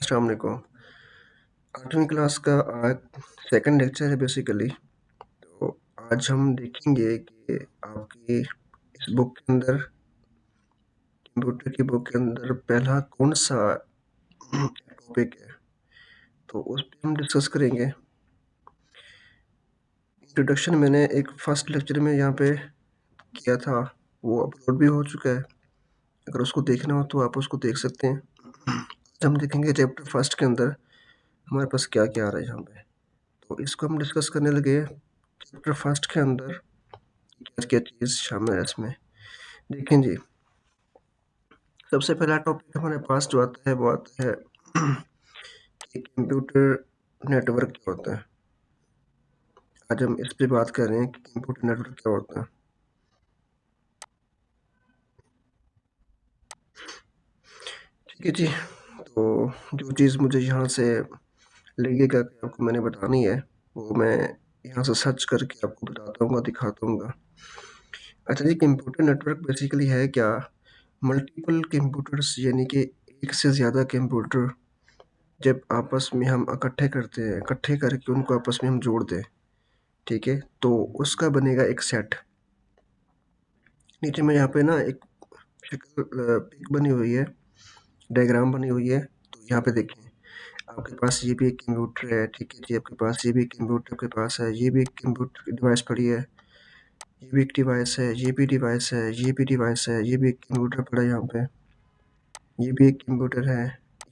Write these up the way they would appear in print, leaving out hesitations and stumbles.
अस्सलाम वालेकुम। 8वीं क्लास का आज सेकंड लेक्चर है बेसिकली। तो आज हम देखेंगे कि आपकी इस बुक के अंदर कंप्यूटर की बुक के अंदर पहला कौन-सा टॉपिक है, तो उस पे हम डिस्कस करेंगे। इंट्रोडक्शन मैंने एक फर्स्ट लेक्चर में यहाँ पे किया था, वो अपलोड भी हो चुका है। अगर उसको देखना हो तो आप उसको देख सकते हैं। आज हम देखेंगे चैप्टर फर्स्ट के अंदर हमारे पास क्या-क्या आ रहा है यहाँ पे। तो इसको हम डिस्कस करने लगे। चैप्टर फर्स्ट के अंदर क्या-क्या चीज़ शामिल है इसमें। देखें जी, सबसे पहला टॉपिक हमारे पास जो आता है वो आता है कि कंप्यूटर नेटवर्क क्या होता है। आज हम इस पे बात कर रहे हैं कि कंप्यूटर नेटवर्क क्या होता है। ठीक है जी, तो जो चीज़ मुझे यहाँ से लगेगा कि आपको मैंने बतानी है, वो मैं यहाँ से सर्च करके आपको बताता हूँ, दिखाता हूँ। अच्छा जी, कंप्यूटर नेटवर्क बेसिकली है क्या? मल्टीपल कंप्यूटर्स यानी कि एक से ज़्यादा कंप्यूटर जब आपस में हम इकट्ठे करते हैं, इकट्ठे करके उनको आपस में हम जोड़ दें, ठीक है? तो उसका बनेगा एक सेट। नीचे में यहाँ पे ना एक शक्ल पिक बनी हुई है, डायग्राम बनी हुई है। तो यहाँ पे देखें, आपके पास ये भी एक कंप्यूटर है, ठीक है जी? आपके पास ये भी कंप्यूटर आपके पास है, ये भी एक कंप्यूटर की डिवाइस पड़ी है, ये भी एक डिवाइस है, ये भी डिवाइस है, ये भी डिवाइस है, ये भी एक कंप्यूटर पड़ा है यहाँ पे, ये भी एक कंप्यूटर है,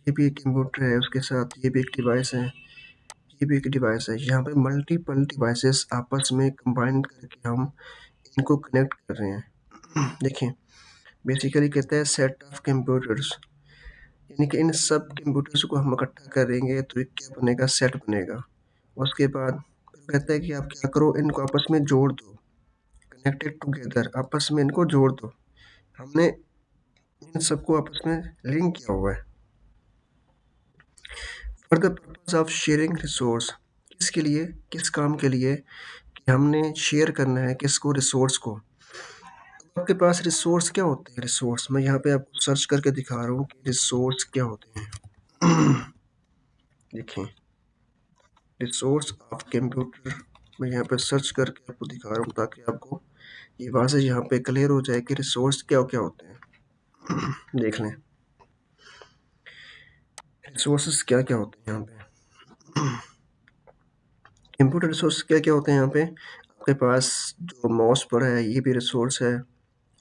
ये भी एक कंप्यूटर है, उसके साथ ये भी एक डिवाइस है, ये भी एक डिवाइस है। यहाँ पे मल्टीपल डिवाइसेस आपस में कंबाइन करके हम इनको कनेक्ट कर रहे हैं। देखिए, बेसिकली कहते हैं सेट ऑफ कंप्यूटर्स, यानी कि इन सब कंप्यूटर्स को हम इकट्ठा करेंगे तो एक क्या बनेगा, सेट बनेगा। उसके बाद कहता है कि आप क्या करो, इनको आपस में जोड़ दो, कनेक्टेड टुगेदर, आपस में इनको जोड़ दो। हमने इन सबको आपस में लिंक किया हुआ है for the purpose of sharing resource. किसके लिए, किस काम के लिए? कि हमने शेयर करना है किसको, रिसोर्स को। आपके पास रिसोर्स क्या होते हैं? रिसोर्स मैं यहाँ पे आपको सर्च करके दिखा रहा हूँ कि रिसोर्स क्या होते हैं। देखें, रिसोर्स ऑफ कंप्यूटर मैं यहाँ पे सर्च करके आपको दिखा रहा हूँ ताकि आपको ये वाज़ेह यहाँ पे क्लियर हो जाए कि रिसोर्स क्या क्या होते हैं। देख लें, रिसोर्सेज क्या क्या होते हैं यहाँ पे। कंप्यूटर रिसोर्स क्या क्या होते हैं यहाँ पे। आपके पास जो माउस पड़ा है ये भी रिसोर्स है,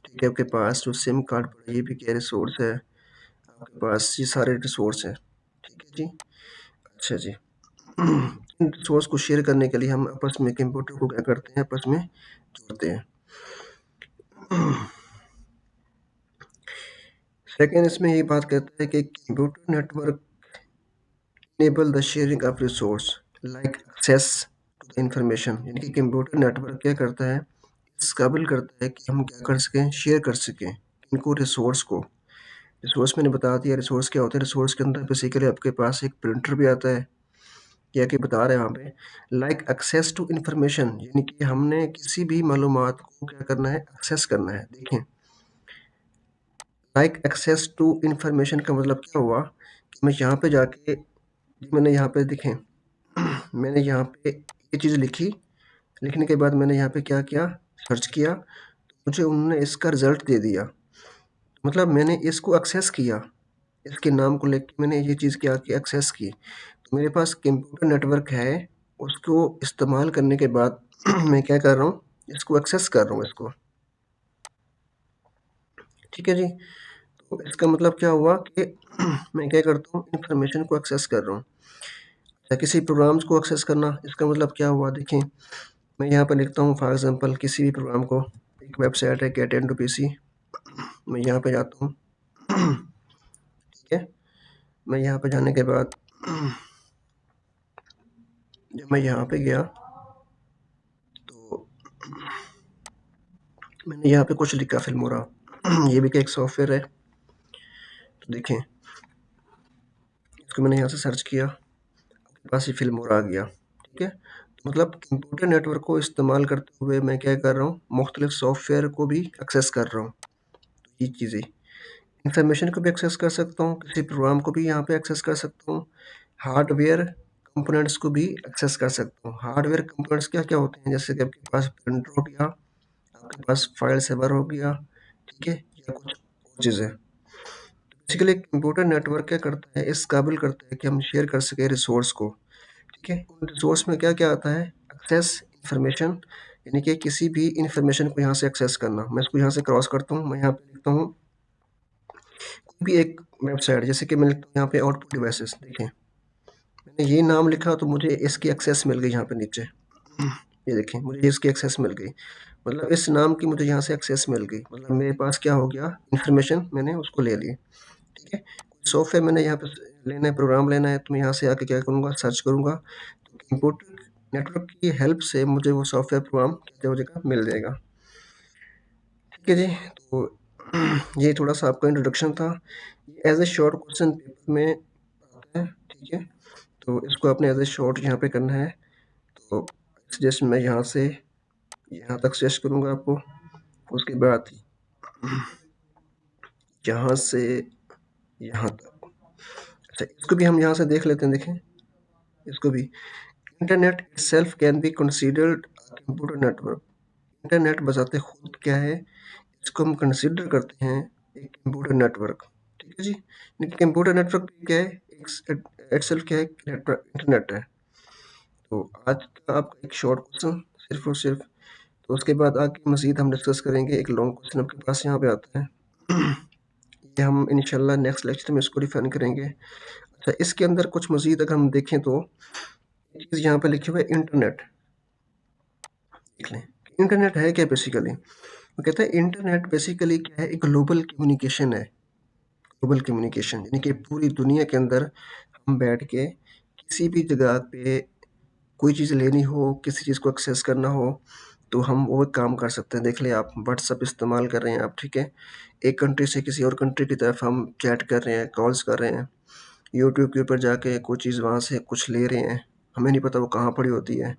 ठीक है? आपके पास जो सिम कार्ड पड़ा है ये भी क्या रिसोर्स है। आपके पास ये सारे रिसोर्स हैं, ठीक है जी। अच्छा जी, इन रिसोर्स को शेयर करने के लिए हम आपस में कंप्यूटर को क्या करते हैं, आपस में जोड़ते हैं। सेकेंड, इसमें ये बात कहता है कि computer network enable the sharing of resource like access to the information, यानी कि कंप्यूटर नेटवर्क क्या करता है, इस काबिल करता है कि हम क्या कर सकें, शेयर कर सकें इनको, रिसोर्स को। रिसोर्स मैंने बता दिया, रिसोर्स क्या होता है। रिसोर्स के अंदर बेसिकली आपके पास एक प्रिंटर भी आता है, क्या कि बता रहे हैं वहाँ पे लाइक एक्सेस टू इंफॉर्मेशन, यानी कि हमने किसी भी मालूमात को क्या करना है, एक्सेस करना है। देखें, लाइक एक्सेस टू इंफॉर्मेशन का मतलब क्या हुआ कि मैं यहाँ पे जाके, मैंने यहाँ पे देखें, मैंने यहाँ पे ये चीज़ लिखी, लिखने के बाद मैंने यहाँ पे क्या किया, सर्च किया, तो मुझे उन्होंने इसका रिज़ल्ट दे दिया। मतलब मैंने इसको एक्सेस किया, इसके नाम को लेके मैंने ये चीज़ क्या की, एक्सेस की। तो मेरे पास कंप्यूटर नेटवर्क है, उसको इस्तेमाल करने के बाद मैं क्या कर रहा हूँ, इसको एक्सेस कर रहा हूँ इसको। ठीक है जी, तो इसका मतलब क्या हुआ कि मैं क्या करता हूँ, इन्फॉर्मेशन को एक्सेस कर रहा हूँ या किसी प्रोग्राम्स को एक्सेस करना। इसका मतलब क्या हुआ, देखें, मैं यहाँ पर लिखता हूँ फॉर एग्जांपल किसी भी प्रोग्राम को। एक वेबसाइट है गेट इनटू पीसी, मैं यहाँ पे जाता हूँ। ठीक है, मैं यहाँ पे जाने के बाद जब मैं यहाँ पे गया तो मैंने यहाँ पे कुछ लिखा, फिल्मोरा। ये भी क्या एक सॉफ्टवेयर है। तो देखें, इसको मैंने यहाँ से सर्च किया, आपके पास ये फिल्मोरा आ गया। ठीक है, तो मतलब कंप्यूटर नेटवर्क को इस्तेमाल करते हुए मैं क्या कर रहा हूँ, मुख्तलिफ सॉफ्टवेयर को भी एक्सेस कर रहा हूँ। ये चीज़ें इंफॉर्मेशन को भी एक्सेस कर सकता हूँ, किसी प्रोग्राम को भी यहाँ पे एक्सेस कर सकता हूँ, हार्डवेयर कंपोनेंट्स को भी एक्सेस कर सकता हूँ। हार्डवेयर कंपोनेंट्स क्या-क्या होते हैं, जैसे कि आपके पास प्रिंटर हो गया, आपके पास फाइल सर्वर हो गया, ठीक है? या कुछ और चीज़ें। बेसिकली कंप्यूटर नेटवर्क क्या करता है, इस काबिल करता है कि हम शेयर कर सकें रिसोर्स को, ठीक है? उन रिसोर्स में क्या-क्या आता है, एक्सेस इन्फॉर्मेशन, यानी कि किसी भी इन्फॉर्मेशन को यहाँ से एक्सेस करना। मैं इसको यहाँ से क्रॉस करता हूँ, मैं यहाँ पे लिखता हूँ कोई भी एक वेबसाइट, जैसे कि मैं लिखता हूँ यहाँ पे आउटपुट डिवाइसेस, देखें मैंने ये नाम लिखा तो मुझे इसकी एक्सेस मिल गई यहाँ पे नीचे। ये देखें मुझे इसकी एक्सेस मिल गई, मतलब इस नाम की मुझे यहाँ से एक्सेस मिल गई, मतलब मेरे पास क्या हो गया, इन्फॉर्मेशन मैंने उसको ले ली, ठीक है? सॉफ्टवेयर मैंने यहाँ पे लेना है, प्रोग्राम लेना है, तो मैं यहाँ से आके क्या करूँगा, सर्च करूँगा, तो कंप्यूटर नेटवर्क की हेल्प से मुझे वो सॉफ्टवेयर प्रोग्राम क्या हो जाएगा, मिल जाएगा। ठीक है जी, तो ये थोड़ा-सा आपका इंट्रोडक्शन था। As a short question paper में आता है, ठीक है? तो इसको आपने एज़ अ शॉर्ट यहाँ पे करना है। तो सजेशन मैं यहाँ से यहाँ तक सजेस्ट करूँगा आपको। उसके बाद यहाँ से यहाँ तक। अच्छा, इसको भी हम यहाँ से देख लेते हैं, देखें इसको भी। Internet itself can be considered a computer network. Internet बजाते खुद क्या है, इसको हम कंसीडर करते हैं एक कंप्यूटर नेटवर्क, ठीक है जी? यानी कि कंप्यूटर नेटवर्क क्या है, इटसेल्फ क्या है, नेटवर्क इंटरनेट है। तो आज का आपका एक शॉर्ट क्वेश्चन सिर्फ और सिर्फ, तो उसके बाद आगे मज़ीद हम डिस्कस करेंगे। एक लॉन्ग क्वेश्चन आपके पास यहाँ पे आता है। ये हम इंशाल्लाह नेक्स्ट लेक्चर में इसको डिफाइन करेंगे। अच्छा, इसके अंदर कुछ मज़ीद अगर हम देखें तो एक चीज़ यहाँ पे लिखी हुई है, इंटरनेट। देख लें, इंटरनेट है क्या बेसिकली? वो कहते हैं इंटरनेट बेसिकली क्या है, एक ग्लोबल कम्युनिकेशन है। ग्लोबल कम्युनिकेशन यानी कि पूरी दुनिया के अंदर हम बैठ के किसी भी जगह पे कोई चीज़ लेनी हो, किसी चीज़ को एक्सेस करना हो, तो हम वो काम कर सकते हैं। देख लें, आप व्हाट्सएप इस्तेमाल कर रहे हैं आप, ठीक है? एक कंट्री से किसी और कंट्री की तरफ हम चैट कर रहे हैं, कॉल्स कर रहे हैं। यूट्यूब के ऊपर जाके कोई चीज़ वहाँ से कुछ ले रहे हैं, हमें नहीं पता वो कहाँ पड़ी होती है।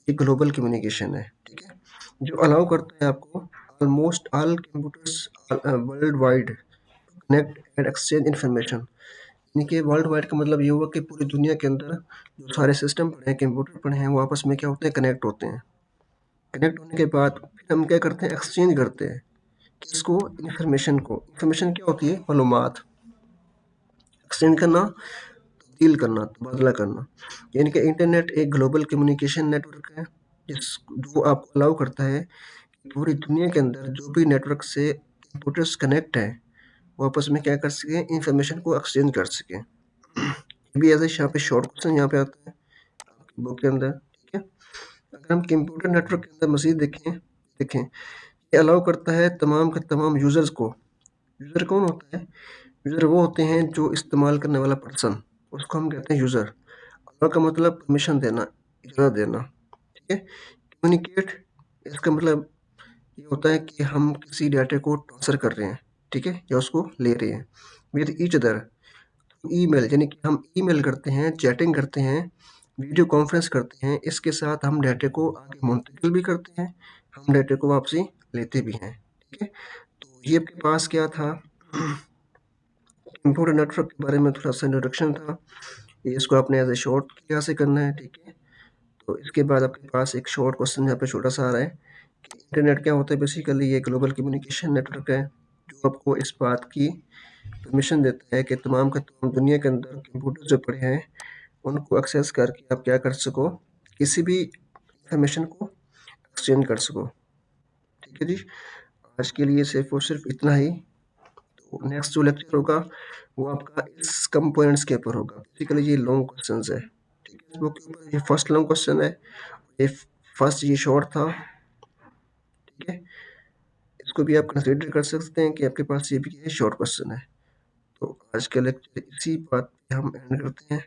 ये ग्लोबल कम्युनिकेशन है, ठीक है? जो अलाउ करता है आपको almost all computers world wide connect and exchange information. यानी कि वर्ल्ड वाइड का मतलब ये हुआ कि पूरी दुनिया के अंदर जो सारे सिस्टम पड़े हैं, कंप्यूटर पड़े हैं, वो आपस में क्या होते हैं, कनेक्ट होते हैं। कनेक्ट होने के बाद फिर हम क्या करते हैं, एक्सचेंज करते हैं। किसको? इन्फॉर्मेशन को। इन्फॉर्मेशन क्या होती है? मालूमात। एक्सचेंज करना, तब्दील करना, तबादला करना। यानी कि इंटरनेट एक ग्लोबल कम्युनिकेशन नेटवर्क है, जिस जो आपको अलाउ करता है कि पूरी दुनिया के अंदर जो भी नेटवर्क से कंप्यूटर्स कनेक्ट हैं, वो आपस में क्या कर सकें, इन्फॉर्मेशन को एक्सचेंज कर सकें। ये भी एज ए यहाँ पे शॉर्ट क्वेश्चन यहाँ पे आता है आपकी बुक के अंदर, ठीक है? अगर हम कंप्यूटर नेटवर्क के अंदर मज़ीद देखें, देखें ये अलाउ करता है तमाम के तमाम यूज़र्स को। यूज़र कौन होता है? यूज़र वो होते हैं जो इस्तेमाल करने वाला पर्सन, उसको हम कहते हैं यूज़र। अलाउ का मतलब परमिशन देना, इजाज़त देना, ठीक है? कम्युनिकेट, इसका मतलब ये होता है कि हम किसी डाटा को ट्रांसफ़र कर रहे हैं, ठीक है? या उसको ले रहे हैं विद ईच अदर। ईमेल यानी कि हम ईमेल करते हैं, चैटिंग करते हैं, वीडियो कॉन्फ्रेंस करते हैं, इसके साथ हम डाटा को आगे मुंतकिल भी करते हैं, हम डाटा को वापसी लेते भी हैं, ठीक है? तो ये आपके पास क्या था, कंप्यूटर नेटवर्क के बारे में थोड़ा-सा इंट्रोडक्शन था। ये इसको आपने एज़ अ शॉर्ट तरीक़े से करना है, ठीक है? तो इसके बाद आपके पास एक शॉर्ट क्वेश्चन यहाँ पे छोटा-सा आ रहा है कि इंटरनेट क्या होता है? बेसिकली ये ग्लोबल कम्युनिकेशन नेटवर्क है, जो आपको इस बात की परमिशन देता है कि तमाम के तमाम दुनिया के अंदर कंप्यूटर जो पड़े हैं, उनको एक्सेस करके आप क्या कर सको, किसी भी इन्फॉर्मेशन को एक्सचेंज कर सको। ठीक है जी, आज के लिए सिर्फ और सिर्फ इतना ही। तो नेक्स्ट जो लेक्चर होगा वो आपका इस कंपोनेंट्स के ऊपर होगा। बेसिकली ये लॉन्ग क्वेश्चंस है, ठीक है? बुक के ऊपर ये फर्स्ट लॉन्ग क्वेश्चन है, ये फर्स्ट ये शॉर्ट था, ठीक है? इसको भी आप कंसिडर कर सकते हैं कि आपके पास ये भी शॉर्ट क्वेश्चन है। तो आज का लेक्चर इसी बात पे हम एंड करते हैं।